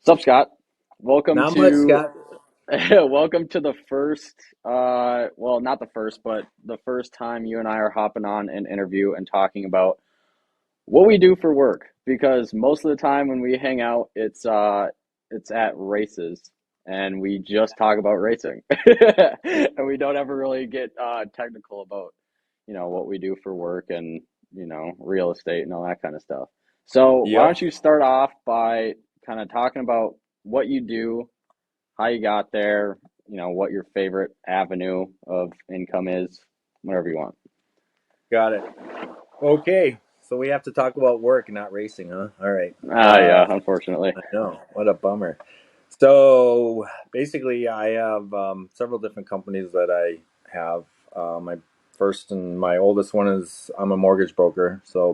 Sup, Scott? Welcome Not much, to Scott. welcome to the first well, not the first, but the first time you and I are hopping on an interview and talking about what we do for work because most of the time when we hang out it's at races and we just talk about racing. And we don't ever really get technical about, what we do for work and, real estate and all that kind of stuff. So, why Yep. don't you start off by kind of talking about what you do, how you got there, what your favorite avenue of income is, whatever you want. Got it. Okay. So we have to talk about work, not racing, huh? All right. Yeah, unfortunately. I know. What a bummer. So basically, I have several different companies that I have. My first and my oldest one is I'm a mortgage broker. So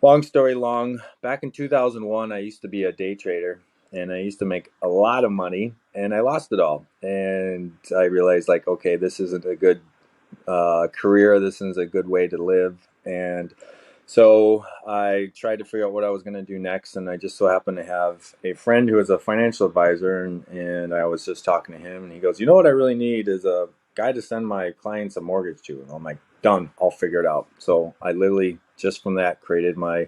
long story long, back in 2001, I used to be a day trader and I used to make a lot of money and I lost it all. And I realized, like, okay, this isn't a good career. This is a good way to live. And so I tried to figure out what I was going to do next. And I just so happened to have a friend who is a financial advisor. And I was just talking to him. And he goes, you know what I really need is a guy to send my clients a mortgage to. And I'm like, done. I'll figure it out. So I literally just from that created my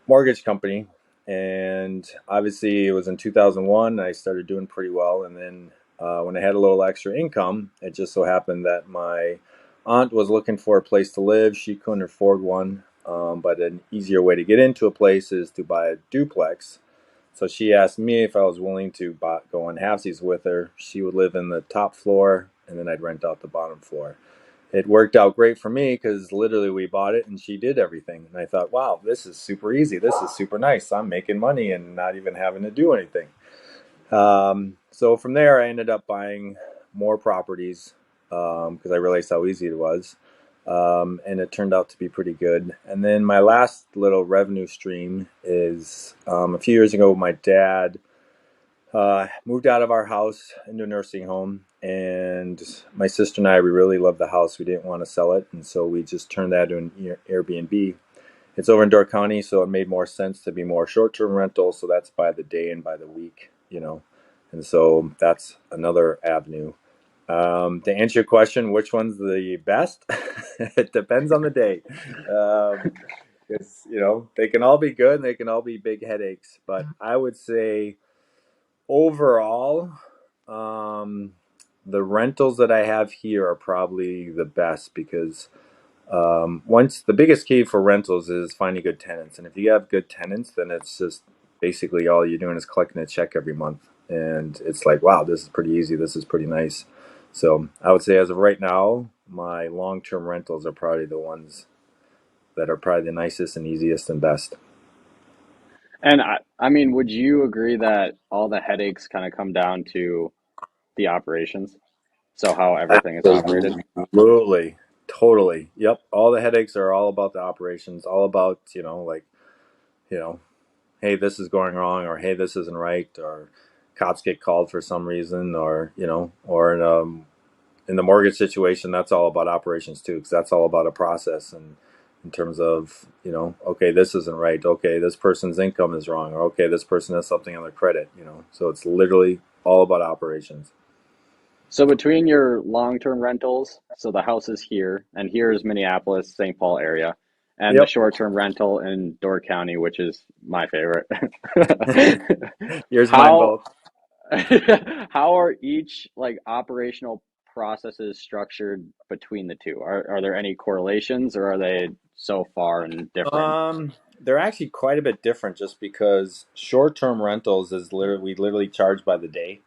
mortgage company. And obviously, it was in 2001. I started doing pretty well. And then when I had a little extra income, it just so happened that my aunt was looking for a place to live. She couldn't afford one. But an easier way to get into a place is to buy a duplex. So she asked me if I was willing to go on halvesies with her. She would live in the top floor, and then I'd rent out the bottom floor. It worked out great for me because literally we bought it and she did everything. And I thought, wow, this is super easy. This is super nice. I'm making money and not even having to do anything. So from there, I ended up buying more properties because I realized how easy it was. And it turned out to be pretty good. And then my last little revenue stream is a few years ago, my dad moved out of our house into a nursing home, and my sister and I, we really loved the house. We didn't want to sell it, and so we just turned that into an Airbnb. It's over in Door County, so it made more sense to be more short-term rental. So that's by the day and by the week. And so that's another avenue. To answer your question, which one's the best? It depends on the day. They can all be good and they can all be big headaches, but I would say overall, um, the rentals that I have here are probably the best because once the biggest key for rentals is finding good tenants, and if you have good tenants, then it's just basically all you're doing is collecting a check every month, and it's like, wow, this is pretty easy. This is pretty nice. So I would say as of right now, my long-term rentals are probably the ones that are probably the nicest and easiest and best. And I mean, would you agree that all the headaches kind of come down to the operations? So how everything is operated? Absolutely. Totally. Yep. All the headaches are all about the operations, all about, you know, hey, this is going wrong, or hey, this isn't right, or cops get called for some reason, or in the mortgage situation, that's all about operations too, because that's all about a process. And in terms of, okay, this isn't right. Okay, this person's income is wrong, or okay, this person has something on their credit. So it's literally all about operations. So between your long-term rentals, so the house is here, and here is Minneapolis, St. Paul area, and the Yep. short-term rental in Door County, which is my favorite. Yours and mine How both. how are each like operational processes structured between the two? Are there any correlations or are they so far and different? They're actually quite a bit different just because short-term rentals is literally we literally charge by the day,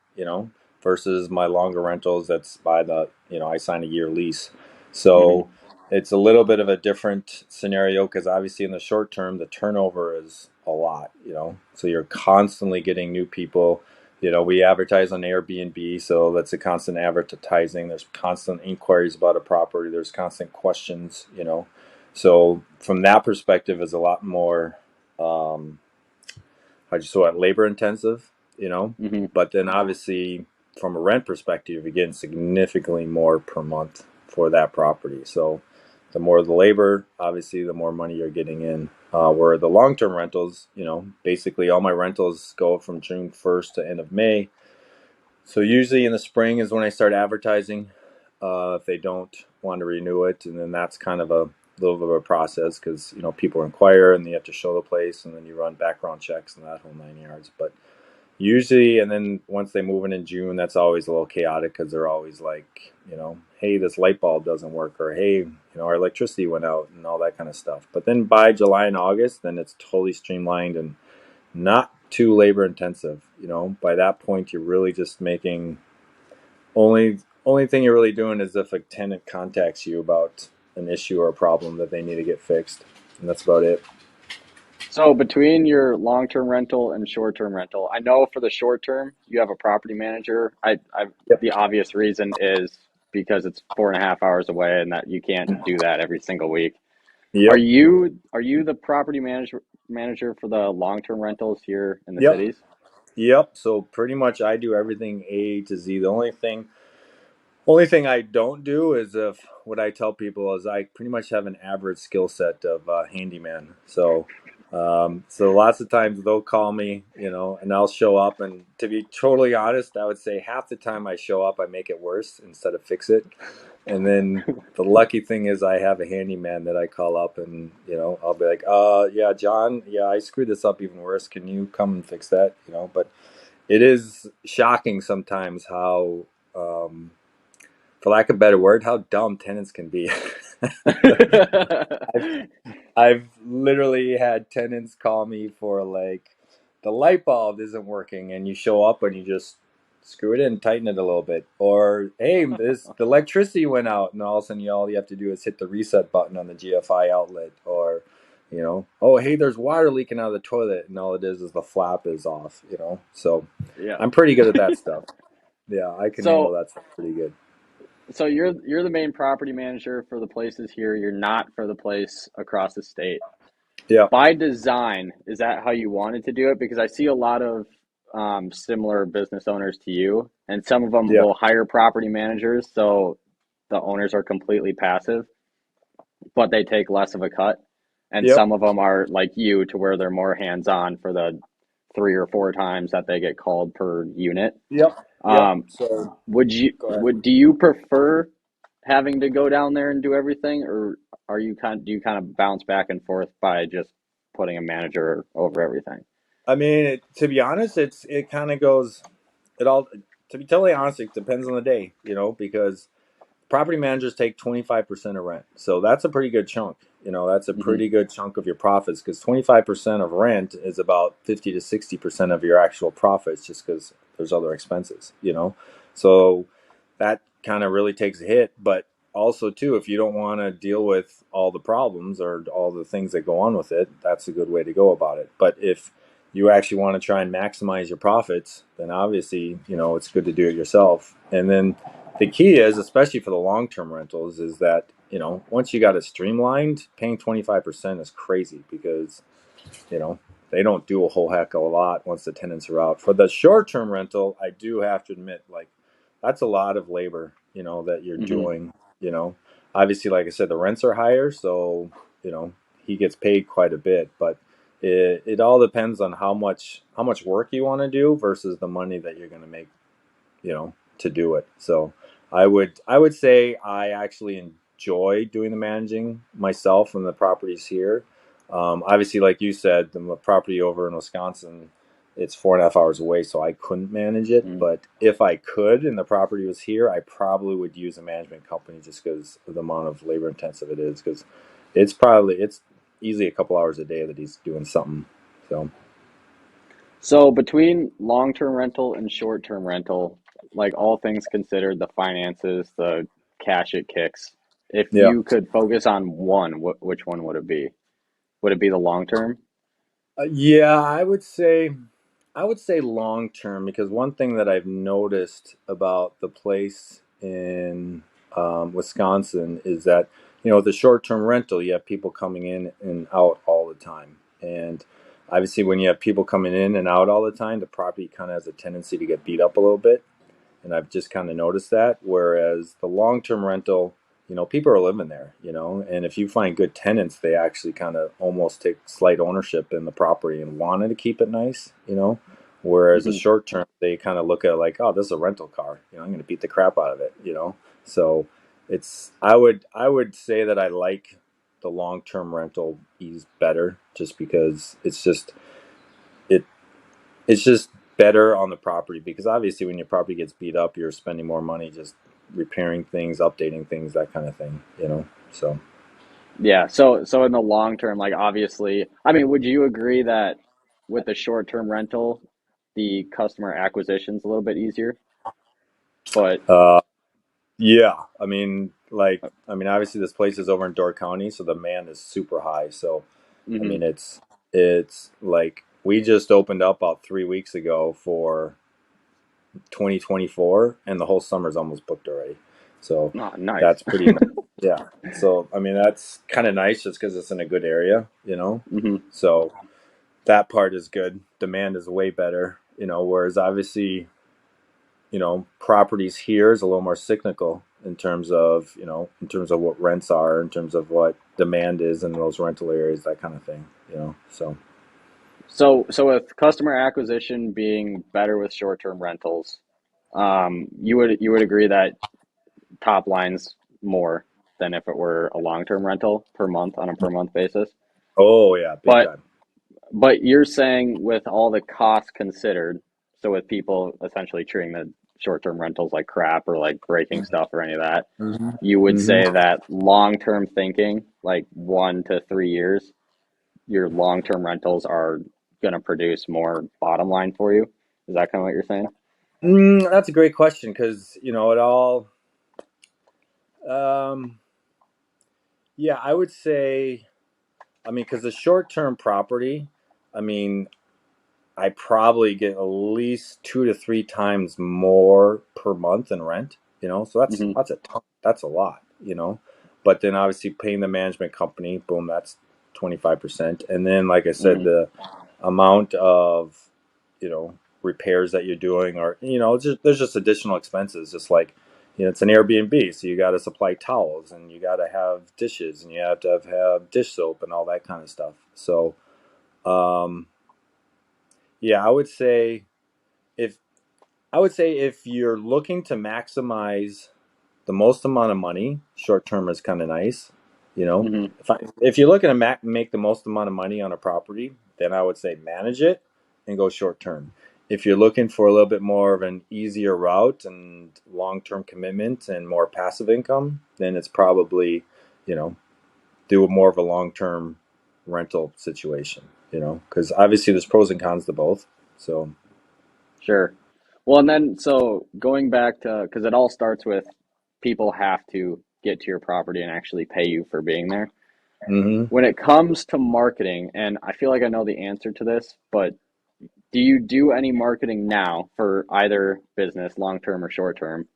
versus my longer rentals that's by I sign a year lease. Hmm. So it's a little bit of a different scenario because obviously in the short term the turnover is a lot. So you're constantly getting new people. We advertise on Airbnb, so that's a constant advertising. There's constant inquiries about a property. There's constant questions. So from that perspective, is a lot more, um, how do you say it, labor intensive. Hmm. But then obviously from a rent perspective, you're getting significantly more per month for that property. So the more the labor, obviously, the more money you're getting in. Where the long-term rentals, basically all my rentals go from June 1st to end of May. So usually in the spring is when I start advertising. If they don't want to renew it, and then that's kind of a little bit of a process because people inquire and you have to show the place, and then you run background checks and that whole 9 yards. But usually, and then once they move in June, that's always a little chaotic because they're always like, hey, this light bulb doesn't work, or hey, our electricity went out, and all that kind of stuff. But then by July and August, then it's totally streamlined and not too labor intensive. By that point, you're really just making only thing you're really doing is if a tenant contacts you about an issue or a problem that they need to get fixed, and that's about it. So between your long-term rental and short-term rental, I know for the short term you have a property manager. Yep. The obvious reason is because it's 4.5 hours away, and that you can't do that every single week. Yep. Are you the property manager for the long-term rentals here in the Yep. cities? Yep. So pretty much I do everything A to Z. The only thing I don't do is if what I tell people is I pretty much have an average skill set of handyman. So lots of times they'll call me, and I'll show up. And to be totally honest, I would say half the time I show up, I make it worse instead of fix it. And then the lucky thing is I have a handyman that I call up, and I'll be like, yeah, John, yeah, I screwed this up even worse. Can you come and fix that? But it is shocking sometimes how. For lack of a better word, how dumb tenants can be. I've, I've literally had tenants call me for like the light bulb isn't working, and you show up and you just screw it in, tighten it a little bit, or hey, the electricity went out, and all of a sudden all you have to do is hit the reset button on the GFI outlet, or oh hey, there's water leaking out of the toilet, and all it is the flap is off. So Yeah. I'm pretty good at that stuff. Yeah, I can handle So that stuff pretty good. so you're the main property manager for the places here. You're not for the place across the state. Yeah, By design, is that how you wanted to do it? Because I see a lot of similar business owners to you, and some of them yeah, will hire property managers, so the owners are completely passive, but they take less of a cut. And yep. some of them are like you, to where they're more hands-on for the 3 or 4 times that they get called per unit. Yep. Yep. Um, So go ahead. do you prefer having to go down there and do everything, or do you kind of bounce back and forth by just putting a manager over everything? I mean, to be honest, it kind of goes. It all. To be totally honest, it depends on the day. Because property managers take 25% of rent, so that's a pretty good chunk. That's a Hmm. pretty good chunk of your profits because 25% of rent is about 50 to 60% of your actual profits, just because there's other expenses. So that kind of really takes a hit. But also, too, if you don't want to deal with all the problems or all the things that go on with it, that's a good way to go about it. But if you actually want to try and maximize your profits, then obviously, it's good to do it yourself. And then the key is, especially for the long-term rentals, is that, once you got it streamlined, paying 25% is crazy because, you know, they don't do a whole heck of a lot once the tenants are out. For the short-term rental, I do have to admit, like, that's a lot of labor, that you're Hmm. doing, you know. Obviously, like I said, the rents are higher, so, he gets paid quite a bit, but it all depends on how much work you want to do versus the money that you're going to make, to do it. So I would say I actually enjoy doing the managing myself and the properties here. Obviously, like you said, the property over in Wisconsin, it's 4.5 hours away, so I couldn't manage it. Hmm. But if I could, and the property was here, I probably would use a management company just because of the amount of labor intensive it is. Because it's easily a couple hours a day that he's doing something. So So between long-term rental and short-term rental, like all things considered, the finances, the cash it kicks, if yeah. you could focus on one, which one would it be? Would it be the long term? Yeah, I would say long term because one thing that I've noticed about the place in Wisconsin is that the short term rental, you have people coming in and out all the time, and obviously when you have people coming in and out all the time, the property kind of has a tendency to get beat up a little bit, and I've just kind of noticed that. Whereas the long term rental, people are living there, and if you find good tenants, they actually kind of almost take slight ownership in the property and wanted to keep it nice. Whereas a Hmm. short term, they kind of look at it like, oh, this is a rental car, I'm going to beat the crap out of it. So I would say that I like the long term rental ease better, just because it it's just better on the property, because obviously when your property gets beat up, you're spending more money just repairing things, updating things, that kind of thing. So, Yeah. So in the long term, like obviously, I mean, would you agree that with the short term rental, the customer acquisition's a little bit easier? But uh, yeah, I mean, obviously this place is over in Door County, so the demand is super high. So, I hmm. mean, it's like we just opened up about 3 weeks ago for 2024, and the whole summer's almost booked already. So Oh, nice. that's pretty nice. Yeah. So I mean, that's kind of nice just because it's in a good area. Hmm. So that part is good. Demand is way better. Whereas obviously, properties here is a little more cyclical in terms of what rents are, in terms of what demand is in those rental areas, that kind of thing. So. So with customer acquisition being better with short term rentals, you would agree that top line's more than if it were a long term rental per month on a per month basis. Oh yeah, big But time. but you're saying with all the costs considered, so with people essentially treating the short term rentals like crap or like breaking stuff or any of that, Hmm. you would Hmm. say that long term thinking, like 1 to 3 years, your long term rentals are going to produce more bottom line for you. Is that kind of what you're saying? That's a great question, because it all. Um, yeah, I would say. I mean, because the short-term property, I mean, I probably get at least 2 to 3 times more per month in rent. So that's Hmm. that's a ton, that's a lot. But then obviously paying the management company, boom, that's 25%. And then, like I said, Hmm. the amount of you know repairs that you're doing, or there's just additional expenses, just like it's an Airbnb, so you got to supply towels, and you got to have dishes, and you have to have dish soap and all that kind of stuff. So um yeah, if if you're looking to maximize the most amount of money, short term is kind of nice. Hmm. If you're looking to make the most amount of money on a property, then I would say manage it and go short term. If you're looking for a little bit more of an easier route and long term commitment and more passive income, then it's probably, you know, do more of a long term rental situation. Because obviously there's pros and cons to both. So. Sure. Well, and then so going back to, because it all starts with people have to get to your property and actually pay you for being there. Hmm. When it comes to marketing, and I feel like I know the answer to this, but do you do any marketing now for either business, long term or short term?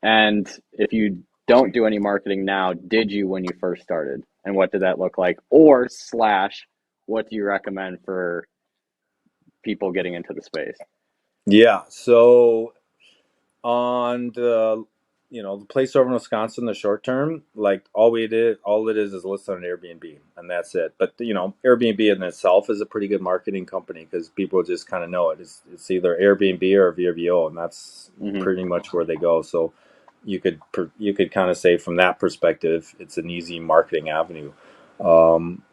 And if you don't do any marketing now, did you when you first started? And what did that look like? Or slash, what do you recommend for people getting into the space? Yeah. So on the place over in Wisconsin, the short term, like all it is listed on Airbnb, and that's it. But Airbnb in itself is a pretty good marketing company, because people just kind of know it. It's either Airbnb or VRBO, and that's Hmm. pretty much where they go. So you could kind of say from that perspective, it's an easy marketing avenue.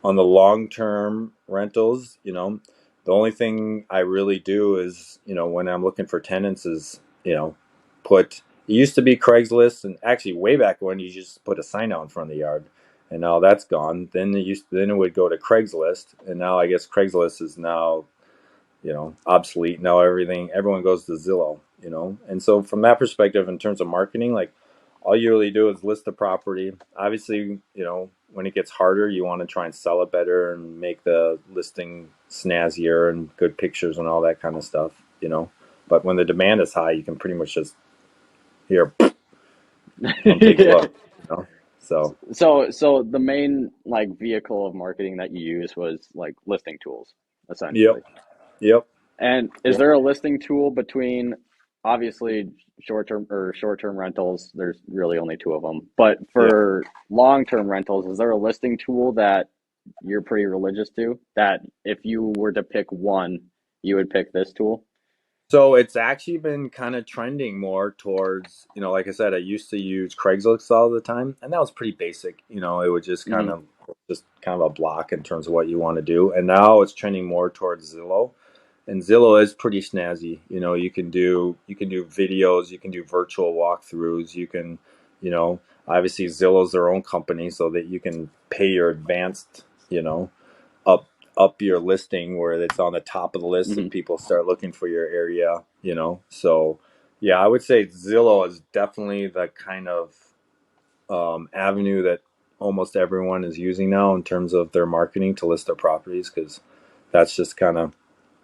On the long term rentals, the only thing I really do is, when I'm looking for tenants, is put it used to be Craigslist, and actually way back when you just put a sign out in front of the yard, and now that's gone. Then it would go to Craigslist, and now I guess Craigslist is now obsolete. Now everyone goes to Zillow. And so from that perspective, in terms of marketing, like, all you really do is list the property. Obviously, when it gets harder, you want to try and sell it better and make the listing snazzier and good pictures and all that kind of stuff. But when the demand is high, you can pretty much just, here, come take a look. you know so So the main like vehicle of marketing that you use was like listing tools, yep, essentially. yep, And is yep. there a listing tool between? obviously short term rentals, there's really only two of them. But Yeah. for long term rentals, is there a listing tool that you're pretty religious to? That if you were to pick one, you would pick this tool? So it's actually been kind of trending more towards, like I said, I used to use Craigslist all the time, and that was pretty basic. It would Hmm. just kind of a block in terms of what you want to do. And now it's trending more towards Zillow. And Zillow is pretty snazzy. You can do videos, you can do virtual walkthroughs, you can, you know, obviously Zillow's their own company so that you can pay your advanced, up up your listing where it's on the top of the list Hmm. and people start looking for your area. So yeah, I would say Zillow is definitely the kind of avenue that almost everyone is using now in terms of their marketing to list their properties, because that's just kind of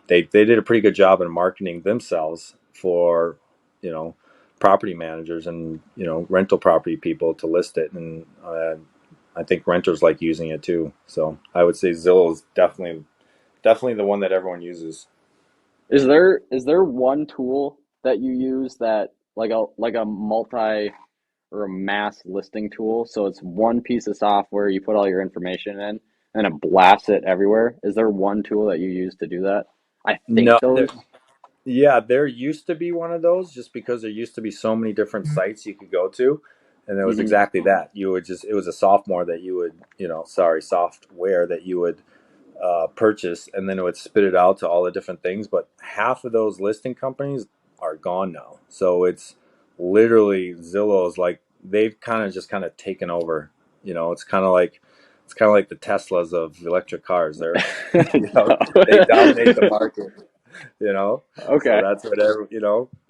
they did a pretty good job in marketing themselves for you know property managers and rental property people to list it. And I think renters like using it too. So I would say Zillow is definitely the one that everyone uses. Is there one tool that you use that like a multi or a mass listing tool? So it's one piece of software, you put all your information in, and it blasts it everywhere. Is there one tool that you use to do that? I think No, those. yeah, there used to be one of those, just because there used to be so many different sites you could go to, and it was Hmm. exactly that. It was a sophomore that you would, software that you would purchase, and then it would spit it out to all the different things. But half of those listing companies are gone now. So it's literally Zillow's like they've kind of taken over. It's kind of like the Teslas of electric cars. They're they dominate the market. You know, so Okay. that's whatever.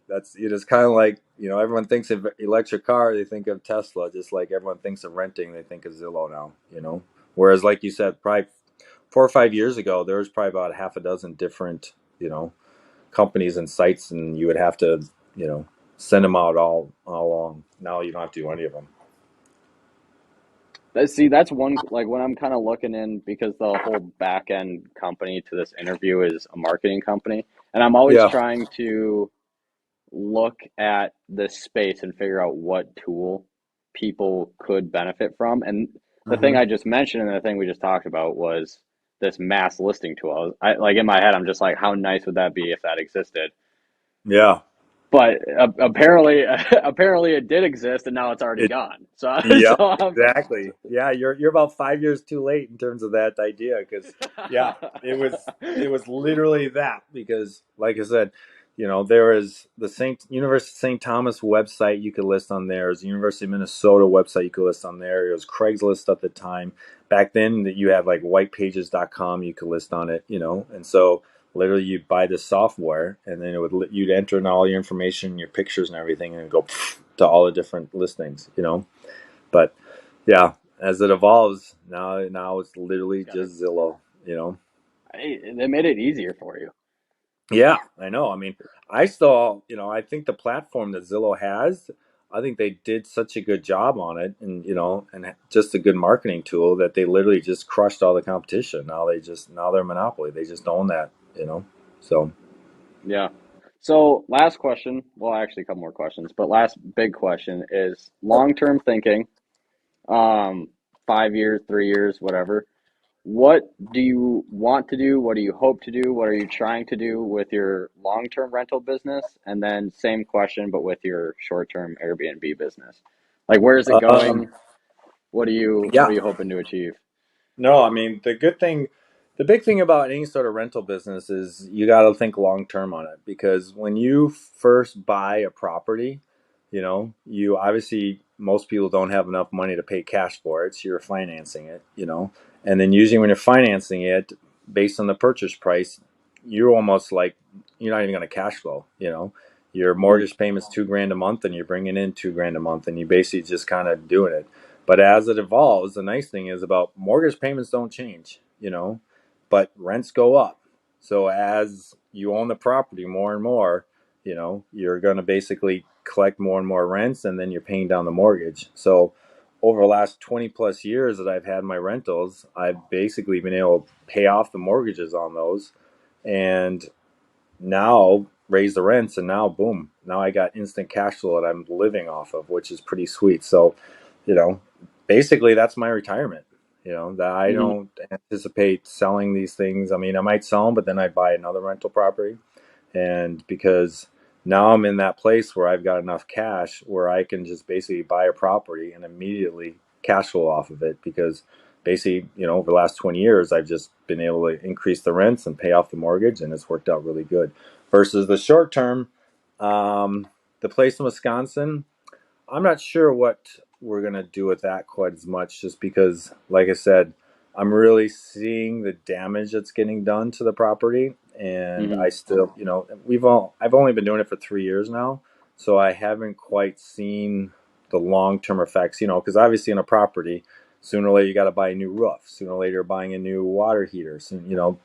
That's just kind of like everyone thinks of electric car, they think of Tesla, just like everyone thinks of renting, they think of Zillow now. Whereas like you said, probably 4 or 5 years ago, there was probably about half a dozen different, companies and sites, and you would have to, you know, send them out all along. Now you don't have to do any of them. See, that's one, like when I'm kind of looking in, because the whole back end company to this interview is a marketing company, and I'm always Yeah. trying to look at this space and figure out what tool people could benefit from. And the thing Hmm. I just mentioned and the thing we just talked about was this mass listing tool. Like in my head, I'm just like, how nice would that be if that existed? Yeah. But apparently, apparently it did exist, and now it's already It. gone. So, so Yep. I'm, Exactly. Yeah. You're about 5 years too late in terms of that idea, because yeah, it was literally that. Because like I said, there is the Saint University of St. Thomas website you could list on there. There's the University of Minnesota website you could list on there. It was Craigslist at the time. Back then that you had like whitepages.com you could list on it. And so literally you'd buy this software, and then you'd enter in all your information, your pictures and everything, and it'd go to all the different listings. But yeah, as it evolves, now it's just literally gotta. just Zillow. They made it easier for you. Yeah, I know. I mean, I think the platform that Zillow has, I think they did such a good job on it, and just a good marketing tool that they literally just crushed all the competition. Now they're a monopoly. They just own that. So, Yeah. So last question. Well, actually, a couple more questions, but last big question is long-term thinking. Um, 5 years, 3 years, whatever. What do you want to do? What do you hope to do? What are you trying to do with your long-term rental business? And then same question, but with your short-term Airbnb business. Like, where is it um, going? What are you yeah. hoping to achieve? No, I mean, the big thing about any sort of rental business is you got to think long term on it, because when you first buy a property, you obviously, most people don't have enough money to pay cash for it, so you're financing it. And then usually when you're financing it based on the purchase price, you're almost like you're not even going to cash flow. Your Hmm. mortgage payment's 2 grand a month, and you're bringing in 2 grand a month, and you basically just kind of doing it. But as it evolves, the nice thing is about mortgage payments don't change, but rents go up. So as you own the property more and more, you're going to basically collect more and more rents, and then you're paying down the mortgage. So over the last 20 plus years that I've had my rentals, I've basically been able to pay off the mortgages on those. And now raise the rents, and now boom, now I got instant cash flow that I'm living off of, which is pretty sweet. So, you know, basically that's my retirement. That I Hmm. don't anticipate selling these things. I mean, I might sell them, but then I buy another rental property, and because now I'm in that place where I've got enough cash where I can just basically buy a property and immediately cash flow off of it, because basically, over the last 20 years, I've just been able to increase the rents and pay off the mortgage, and it's worked out really good. Versus the short term, the place in Wisconsin, I'm not sure what we're gonna do with that quite as much, just because, like I said, I'm really seeing the damage that's getting done to the property, and Hmm. I still, I've only been doing it for 3 years now, so I haven't quite seen the long term effects. Because obviously in a property, sooner or later you got to buy a new roof. Sooner or later you're buying a new water heater. So,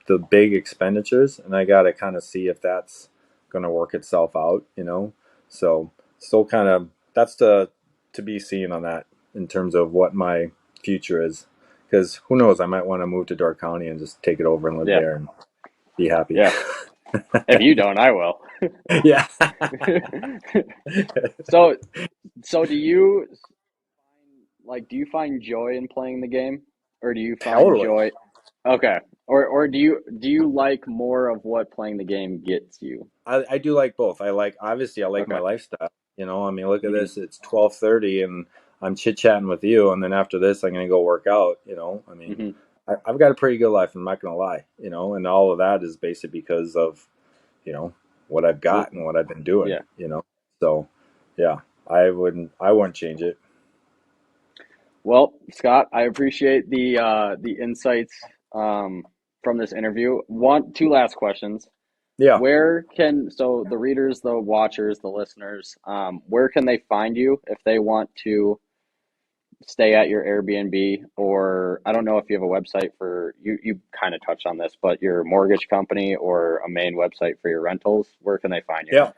the big expenditures, and I got to kind of see if that's going to work itself out. So still kind of that's to be seen on that in terms of what my future is. Because who knows, I might want to move to Door County and just take it over and live Yeah. there and be happy. Yeah. If you don't, I will. Yeah. So, so do you find joy in playing the game, or do you find Totally. joy? Okay. Or do you like more of what playing the game gets you? I do like both. Obviously I like my Okay. lifestyle. I mean, look at Hmm. this. It's 12:30 and I'm chit chatting with you, and then after this I'm gonna go work out. I mean, Hmm. I've got a pretty good life. I'm not gonna lie. And all of that is basically because of you know what I've Well, got and what I've been doing. yeah. So yeah, I wouldn't change it. Well, Scott, I appreciate the insights um, from this interview. Two last questions. Yeah. Where can so the readers, the watchers, the listeners, where can they find you if they want to stay at your Airbnb? Or I don't know if you have a website for you kind of touched on this, but your mortgage company or a main website for your rentals, where can they find you? Yeah.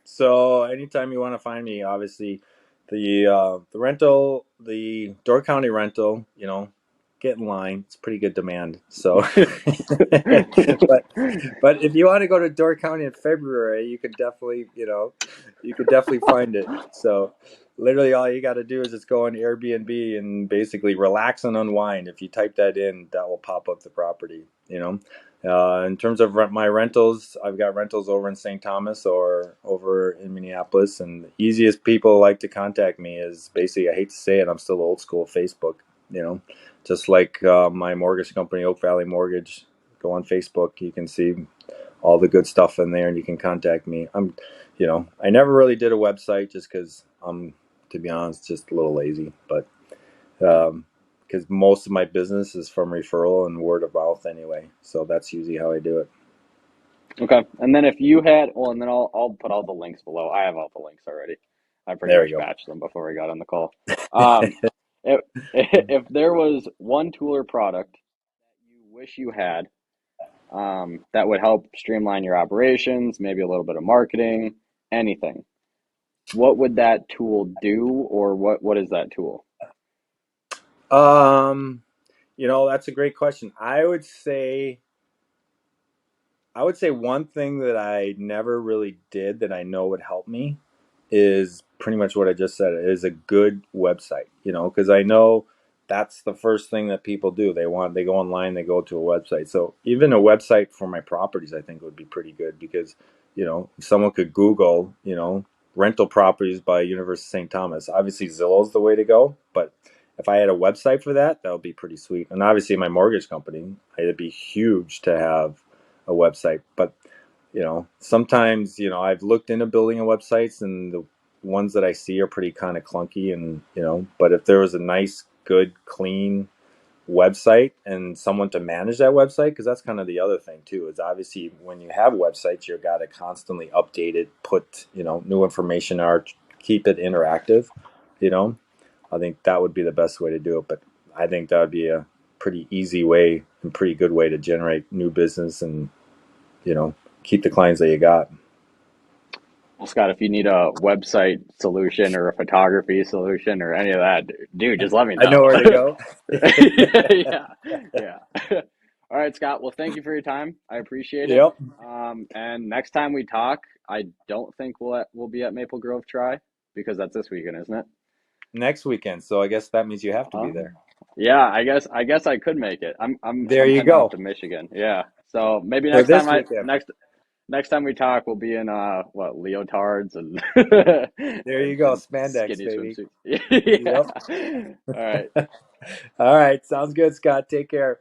So anytime you want to find me, obviously the rental, the Door County rental, get in line. It's pretty good demand. So, but if you want to go to Door County in February, you could definitely find it. So literally all you got to do is just go on Airbnb and basically relax and unwind. If you type that in, that will pop up the property. In terms of my rentals, I've got rentals over in St. Thomas or over in Minneapolis. And the easiest people like to contact me is basically, I hate to say it, I'm still old school Facebook, you know, just like my mortgage company, Oak Valley Mortgage. Go on Facebook, you can see all the good stuff in there and you can contact me. I never really did a website just because I'm, to be honest, just a little lazy. But because most of my business is from referral and word of mouth anyway. So that's usually how I do it. Okay. And then if you had, well, and then I'll put all the links below. I have all the links already. I pretty There much we batched them before we got on the call. Um, if if there was one tool or product you wish you had, that would help streamline your operations, maybe a little bit of marketing, anything, what would that tool do, or what is that tool? go. That's a great question. I would say one thing that I never really did that I know would help me is pretty much what I just said. Is a good website, because I know that's the first thing that people do. They go online, they go to a website. So even a website for my properties, I think would be pretty good because, if someone could Google, rental properties by University of St. Thomas. Obviously, Zillow's the way to go, but if I had a website for that, that would be pretty sweet. And obviously, my mortgage company, it'd be huge to have a website. But sometimes I've looked into building a websites, and the ones that I see are pretty kind of clunky, and but if there was a nice, good, clean website and someone to manage that website, because that's kind of the other thing too, is obviously when you have websites, you've got to constantly update it, put new information out, keep it interactive. you know I think that would be the best way to do it, but I think that would be a pretty easy way and pretty good way to generate new business and you know, keep the clients that you got. Well, Scott, if you need a website solution or a photography solution or any of that, dude, just let me I know know. where to go. Yeah, yeah. All right, Scott. Well, thank you for your time. I appreciate it. Yep. And next time we talk, I don't think we'll be at Maple Grove Try because that's this weekend, isn't it? Next weekend. So I guess that means you have to be there. Um, yeah, I guess I could make it. There I'm you heading out go. to Michigan. Yeah. So maybe So this weekend. next time we talk, we'll be in what leotards and There you go. and Spandex, skinny baby. swimsuits. Yeah. Yep. All right. All right. Sounds good, Scott. Take care.